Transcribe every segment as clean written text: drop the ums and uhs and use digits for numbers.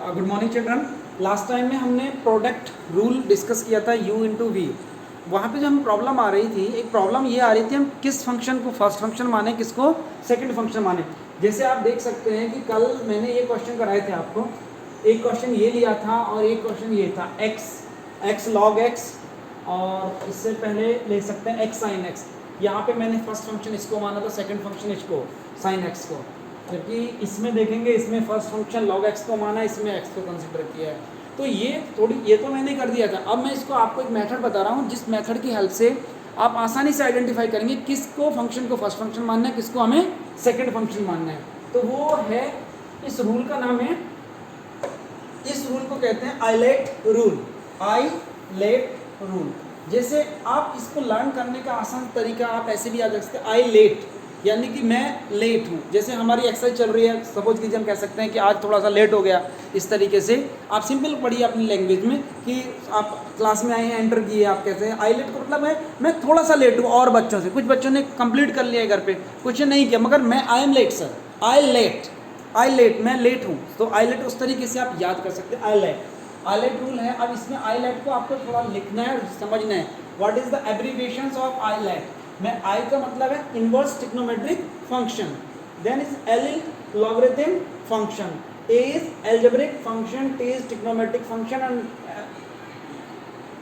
Good morning children. Last time में हमने product rule discuss किया था u इंटू वी। वहाँ पे जो हम प्रॉब्लम आ रही थी, एक प्रॉब्लम ये आ रही थी हम किस फंक्शन को फर्स्ट फंक्शन माने, किसको सेकंड फंक्शन माने। जैसे आप देख सकते हैं कि कल मैंने ये क्वेश्चन कराए थे आपको, एक क्वेश्चन ये लिया था और एक क्वेश्चन ये था x log x, और इससे पहले ले सकते हैं x sin x। यहाँ पे मैंने फर्स्ट फंक्शन इसको माना था, सेकंड फंक्शन इसको sin x को, क्योंकि इसमें देखेंगे इसमें फर्स्ट फंक्शन log x को माना, इसमें x को कंसिडर किया है। तो ये तो मैंने कर दिया था। अब मैं इसको आपको एक मेथड बता रहा हूँ, जिस मेथड की हेल्प से आप आसानी से आइडेंटिफाई करेंगे किसको फंक्शन को फर्स्ट फंक्शन मानना है, किसको हमें सेकंड फंक्शन मानना है। तो वो है, इस रूल का नाम है, इस रूल को कहते हैं आइलेट रूल। Islet rule. जैसे आप इसको लर्न करने का आसान तरीका आप ऐसे भी याद रख सकते हैं, आई लेट यानी कि मैं लेट हूँ। जैसे हमारी एक्सरसाइज चल रही है, सपोज कीजिए हम कह सकते हैं कि आज थोड़ा सा लेट हो गया। इस तरीके से आप सिंपल पढ़िए अपनी लैंग्वेज में कि आप क्लास में आए हैं, एंटर किए, आप कहते हैं आई लेट का मतलब है मैं थोड़ा सा लेट हूँ और बच्चों से। कुछ बच्चों ने कंप्लीट कर लिया है घर पे, कुछ ने नहीं किया, मगर मैं I am late sir, I late मैं लेट हूँ। तो आई लेट उस तरीके से आप याद कर सकते हैं, आई लेट रूल है। अब इसमें आई लेट को आपको थोड़ा लिखना है और समझना है, what is the abbreviations of ILATE. में आई का मतलब है inverse trigonometric function, then is L logarithm function, A is algebraic function, T is trigonometric function and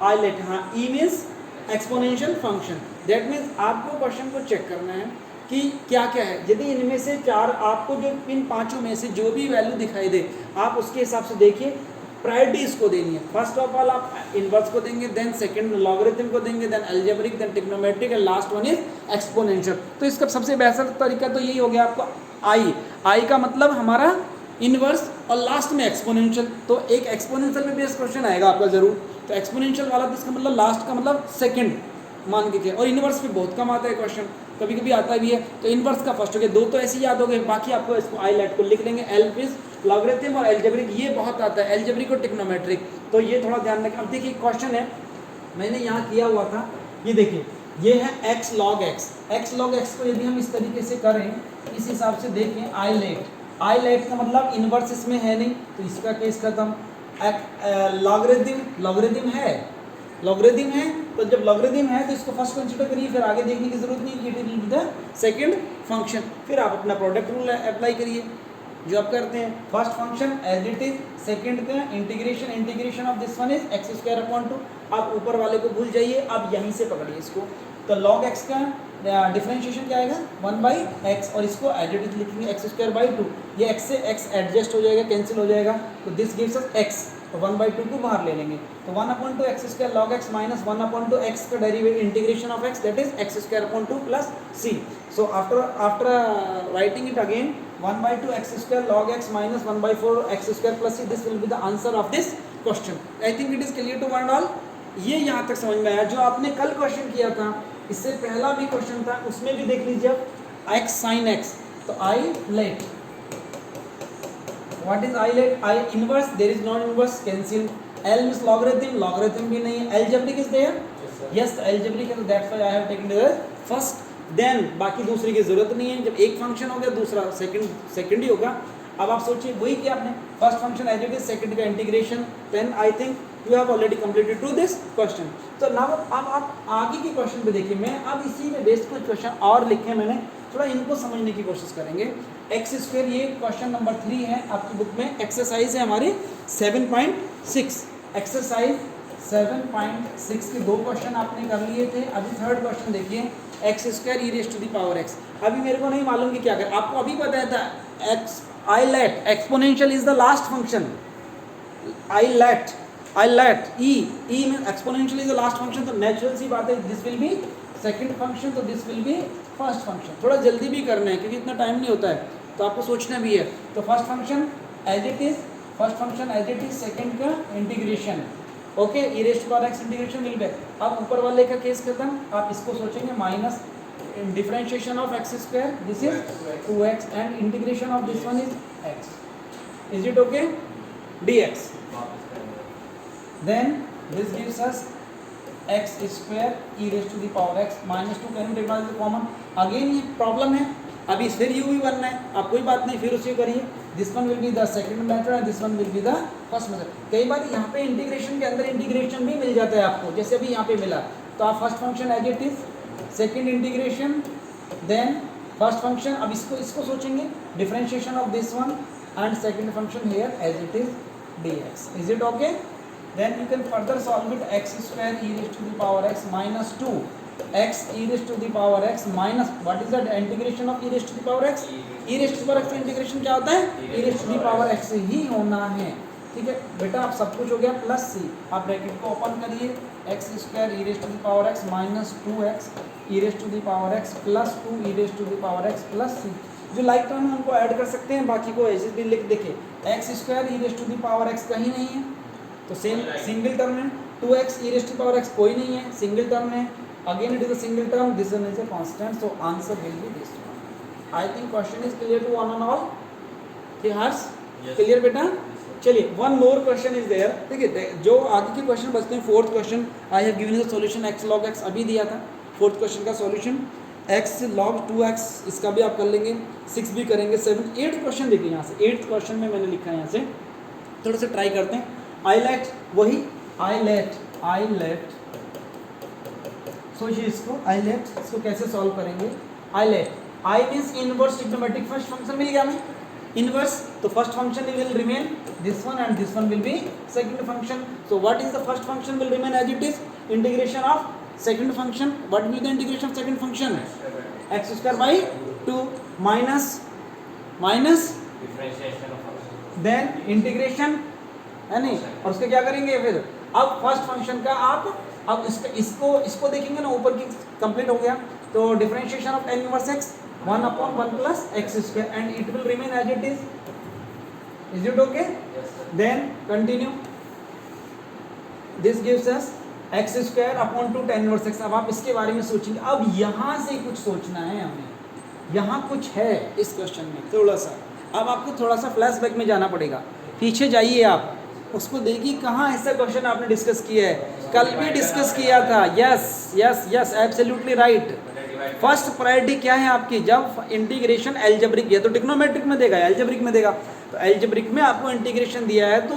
ILATE, हाँ, E means exponential function. That means आपको question को check करना है कि क्या क्या है। यदि इनमें से चार, आपको जो इन पांचों में से जो भी वैल्यू दिखाई दे आप उसके हिसाब से देखिए, प्रायोरिटी इसको देनी है। फर्स्ट ऑफ ऑल आप इनवर्स को देंगे, देन सेकंड लॉगरिथम को देंगे, then algebraic, then trigonometric and last one is exponential. तो इसका सबसे बेहतर तरीका तो यही हो गया आपको, आई का मतलब हमारा इनवर्स और लास्ट में एक्सपोनेंशियल। तो एक एक्सपोनेंशियल में बेस्ड क्वेश्चन आएगा आपका जरूर, तो एक्सपोनेंशियल वाला तो इसका मतलब लास्ट का मतलब सेकंड मान के, और इनवर्स पे बहुत कम आता है क्वेश्चन, कभी कभी आता भी है। तो इनवर्स का फर्स्ट हो गया, दो तो ऐसे ही याद हो गए, बाकी आपको इसको आई लेट को लिख लेंगे, एल इज लॉगरिथम और अलजेब्रिक, ये बहुत आता है, अलजेब्रिक और ट्रिग्नोमेट्रिक, तो ये थोड़ा ध्यान रखें। अब देखिए क्वेश्चन है, मैंने यहाँ किया हुआ था, ये देखिए ये है x log x को यदि हम इस तरीके से करें, इस हिसाब से देखें, आई लेट का मतलब इनवर्स इसमें है नहीं, तो इसका केस खत्म। लॉगरिथम है, तो जब लॉगरिथम है तो इसको फर्स्ट कंसीडर करिए, फिर आगे देखने की जरूरत नहीं कि it will be the second function. फिर आप अपना प्रोडक्ट रूल अप्लाई करिए जो आप करते हैं, first function as it is, second का integration of this one is x square upon 2। आप ऊपर वाले को भूल जाइए, आप यहीं से पकड़िए इसको। तो log x का डिफरेंशिएशन क्या आएगा, 1/x, और इसको एज इट इज लिखेंगे x स्क्वायर बाई 2। ये x से x एडजस्ट हो जाएगा, कैंसिल हो जाएगा, तो दिस गिव्स अस x, तो 1/2 को बाहर ले लेंगे, तो 1/2 x square log x minus 1/2 x का derivative integration of x, that is x square upon 2 plus c। So after writing it again, 1/2 x square log x minus 1/4 x square plus c, this will be the answer of this question. I think it is clear to one all. ये यहाँ तक समझ में आया। जो आपने कल question किया था, इससे पहला भी क्वेश्चन था, उसमें भी देख लीजिए आप, x sin x, तो I late, what is I late, I inverse, there is non inverse, cancel, L means logarithm भी नहीं है, algebraic is there, yes algebraic है, तो that's why I have taken the first, then बाकी दूसरे की जरूरत नहीं है। जब एक फंक्शन हो गया, दूसरा सेकंड ही होगा। अब आप सोचिए वही कि आपने first function as it is, second का integration, then I think you have already completed to this question. तो नाउ अब आप आगे के क्वेश्चन पे देखिए, मैं अब इसी में बेस्ड कुछ क्वेश्चन और लिखे मैंने, थोड़ा इनको समझने की कोशिश करेंगे। एक्स स्क्वायर, ये क्वेश्चन नंबर 3 है आपकी बुक में, एक्सरसाइज है हमारी 7.6, एक्सरसाइज 7.6 के 2 क्वेश्चन आपने कर लिए थे। अभी थर्ड क्वेश्चन देखिए, x square e raise to the power x. अभी मेरे को नहीं मालूम कि क्या करें, आपको अभी बताया था x ILATE exponential is the last function, ILATE E में exponential is the last function, तो नेचुरल सी बात है this will be second function, तो this will be first function. थोड़ा जल्दी भी करना है क्योंकि इतना टाइम नहीं होता है, तो आपको सोचना भी है। तो first function as it is, second का integration, okay, e raise to power x integration will be. अब ऊपर वाले का केस खत्म, आप इसको सोचेंगे minus differentiation of x square, this is 2x, and integration of this one is x, is it okay, dx, then this gives us x square e raised to the power x minus 2, can we take the common, again ये problem है, अभी फिर u भी बनना है, आप कोई बात नहीं, फिर उसी करिए, this one will be the second method and this one will be the first method. कई बार यहाँ पे इंटीग्रेशन के अंदर इंटीग्रेशन भी मिल जाता है आपको, जैसे अभी यहाँ पे मिला, तो आप first function as it is, second integration, then first function. अब इसको सोचेंगे, differentiation of this one and second function here as it is dx. Is it okay? Then you can further solve it, x square e raised to the power x minus 2 x e raised to the power x minus, what is the integration of e raised to the power x? e raised to the power x का integration क्या होता है? e raised to the power x ही होना है। ठीक है बेटा, आप सब कुछ हो गया प्लस सी, आप ब्रैकेट को ओपन करिए, x square e raise to the power x minus 2x e raise to the power x plus 2 e raise to the power x plus c. जो लाइक टर्म है उनको ऐड कर सकते हैं, बाकी को ऐसे भी लिख देखिए, x square e raise to the power x कहीं नहीं है तो सेम सिंगल टर्म है, 2x e raise to power x कोई नहीं है, सिंगल टर्म है, again it is a single term, this one is a constant, so answer will be this one. I think question is clear to one and all. Harsh clear बेटा? चलिए one more question is there. ठीक है, जो आगे के question बचते हैं, fourth question I have given the solution x log x अभी दिया था, फोर्थ क्वेश्चन का सॉल्यूशन x log 2x, इसका भी आप कर लेंगे, 6 भी करेंगे, 7 8 क्वेश्चन देखिए यहाँ से, 8th क्वेश्चन में मैंने लिखा है यहाँ से, थोड़ा सा ट्राई करते हैं। आई लेट, वही आई लेट सोचिए इसको, आई लेट इसको कैसे सॉल्व करेंगे। I let, I means inverse trigonometric first function मिल गया हमें इनवर्स, तो first function will remain this one and this one will be second function. So what is the first function will remain as it is, integration of second function, what will the integration of second function, x square by 2 minus then integration है नहीं, और उसके क्या करेंगे फिर, अब first function का आप अब इसको देखेंगे ना, ऊपर की कंप्लीट हो गया, तो differentiation of n inverse x 1/1 plus x square and it will remain as it is it okay? Then continue, this gives us x square upon 2 tan inverse x। अब आप इसके बारे में सोचेंगे, अब यहाँ से कुछ सोचना है हमें, यहाँ कुछ है इस क्वेश्चन में थोड़ा सा, अब आपको थोड़ा सा फ्लैशबैक में जाना पड़ेगा, पीछे जाइए आप, उसको देखिए कहाँ ऐसा क्वेश्चन आपने डिस्कस किया है, कल भी डिस्कस किया था। Yes yes yes absolutely right. First priority क्या है आपकी, जब इंटीग्रेशन एल्जेब्रिक है तो ट्रिग्नोमेट्रिक में देगा, एल्जेब्रिक में देगा, तो एल्जेब्रिक में आपको इंटीग्रेशन दिया है, तो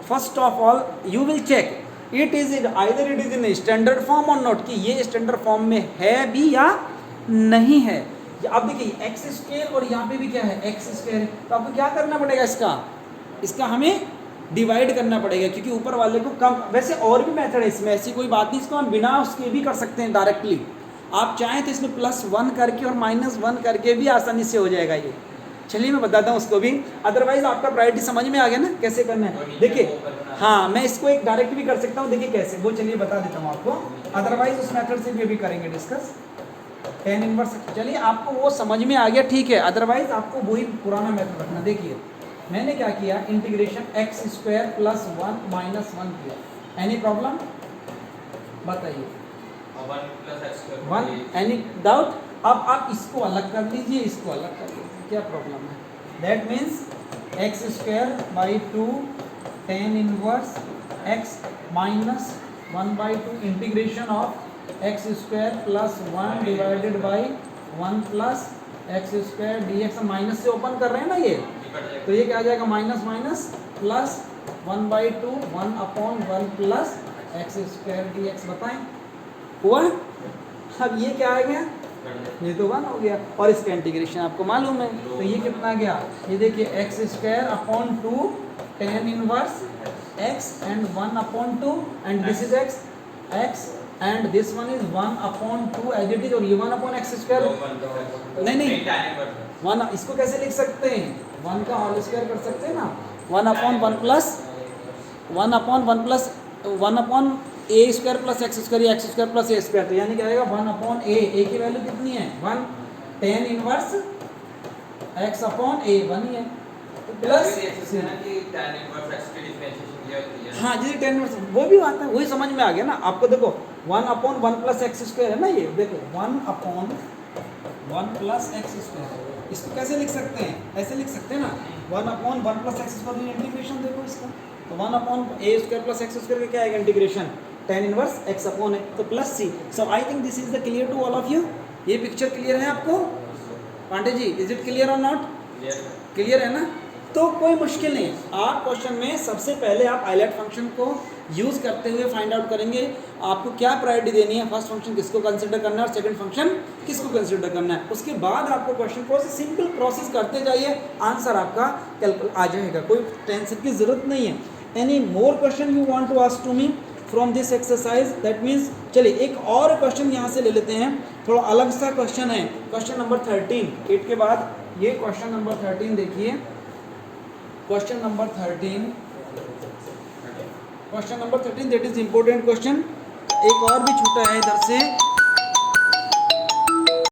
first of all you will check it is either it is in standard form और नॉट, कि ये स्टैंडर्ड फॉर्म में है भी या नहीं है। अब देखिए एक्स स्क्वायर और यहाँ पे भी क्या है एक्स स्क्वायर है, तो आपको क्या करना पड़ेगा, इसका हमें डिवाइड करना पड़ेगा, क्योंकि ऊपर वाले को कम, वैसे और भी मेथड है इसमें, ऐसी कोई बात नहीं, इसको हम बिना उसके भी कर सकते हैं डायरेक्टली, आप चाहें तो इसमें +1 करके और -1 करके भी आसानी से हो जाएगा ये। चलिए मैं बताता हूँ उसको भी, अदरवाइज आपका प्रायोरिटी समझ में आ गया ना कैसे करना है। देखिए हाँ, मैं इसको एक डायरेक्ट भी कर सकता हूँ, देखिए कैसे, वो चलिए बता देता हूँ आपको, अदरवाइज उस मेथड से भी अभी करेंगे डिस्कस, tan इनवर्स। चलिए आपको वो समझ में आ गया, ठीक है, अदरवाइज आपको वही पुराना मेथड रखना। देखिए मैंने क्या किया, integration x square plus 1 minus 1 किया, एनी प्रॉब्लम बताइए, 1 एनी डाउट। अब आप इसको अलग कर लीजिए, इसको अलग कर लीजिए, क्या प्रॉब्लम है, that means x square by 2 tan inverse x minus 1/2 integration of x square plus 1 divided by 1 plus x square D x, minus से ओपन कर रहे हैं ना ये, तो ये क्या आ जाएगा, minus minus plus 1/2 1/1 plus x square D x. बताएं हुआ? अब ये क्या आ गया, ये तो 1 हो गया, और इसका इंटीग्रेशन आपको मालूम है, तो ये कितना गया, ये देखिए x square upon 2 tan inverse x and 1/2 and this is x and this one is 1/2 as it is, और ये 1/x स्क्वायर नहीं 1, इसको कैसे लिख सकते हैं, 1 का होल स्क्वायर कर सकते हैं ना, 1/1 plus 1/1 plus 1/a square plus x square या एक्स स्क्वायर प्लस ए स्क्वायर, तो यानी क्या आएगा 1/a, a की वैल्यू कितनी है 1, tan इनवर्स x/a 1 ही है, प्लस हाँ जी tan इनवर्स, वो भी आता है, वही समझ में आ गया ना आपको। देखो 1/1 प्लस एक्स स्क्वायर है ना, ये देखो 1/1 प्लस एक्स स्क्वायर, इसको कैसे लिख सकते हैं, ऐसे लिख सकते हैं ना, 1/1 प्लस एक्स स्क्वायर, इंटीग्रेशन देखो इसका, तो 1/a square plus x square का क्या आएगा इंटीग्रेशन, tan इनवर्स x/a, तो plus c। So I think this is the clear to all of you, ये पिक्चर क्लियर है आपको Pandey ji, is it clear और नॉट? क्लियर है ना? तो कोई मुश्किल नहीं है। आप क्वेश्चन में सबसे पहले आप आइलेट फंक्शन को यूज़ करते हुए फाइंड आउट करेंगे आपको क्या प्रायोरिटी देनी है, फर्स्ट फंक्शन किसको कंसिडर करना है और सेकंड फंक्शन किसको कंसिडर करना है। उसके बाद आपको क्वेश्चन को सिंपल प्रोसेस करते जाइए, आंसर आपका आ जाएगा, कोई टेंशन की ज़रूरत नहीं है। Any more question you want to ask to me from this exercise? That means चलिए एक और क्वेश्चन यहाँ से ले लेते हैं, थोड़ा अलग सा क्वेश्चन है, क्वेश्चन नंबर 13। 8 के बाद ये क्वेश्चन नंबर 13 देखिए, question number 13, question number 13 that is important question. एक और भी छूटा है इधर से,